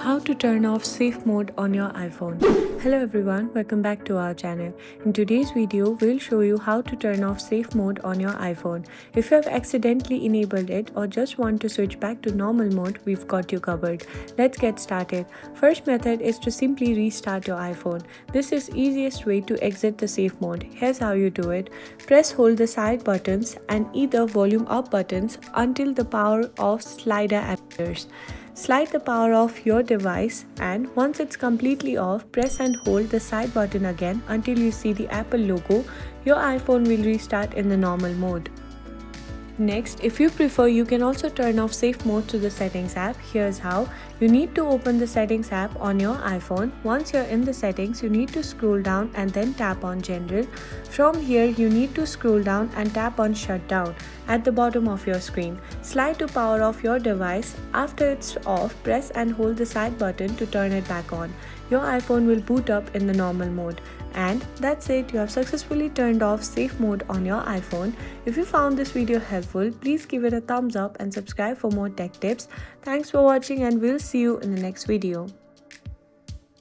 How to turn off safe mode on your iPhone. Hello everyone, welcome back to our channel. In today's video, we'll show you how to turn off safe mode on your iPhone. If you have accidentally enabled it or just want to switch back to normal mode, we've got you covered. Let's get started. First method is to simply restart your iPhone. This is easiest way to exit the safe mode. Here's how you do it. Press hold the side buttons and either volume up buttons until the power off slider appears. Slide the power off your device and once it's completely off, press and hold the side button again until you see the Apple logo. Your iPhone will restart in the normal mode. Next, if you prefer, you can also turn off safe mode to the settings app. Here's how. You need to open the settings app on your iPhone. Once you're in the settings, you need to scroll down and then tap on general. From here, you need to scroll down and tap on shutdown at the bottom of your screen. Slide to power off your device. After it's off, press and hold the side button to turn it back on. Your iPhone will boot up in the normal mode. And that's it, you have successfully turned off safe mode on your iPhone. If you found this video helpful, please give it a thumbs up and subscribe for more tech tips. Thanks for watching and we'll see you in the next video.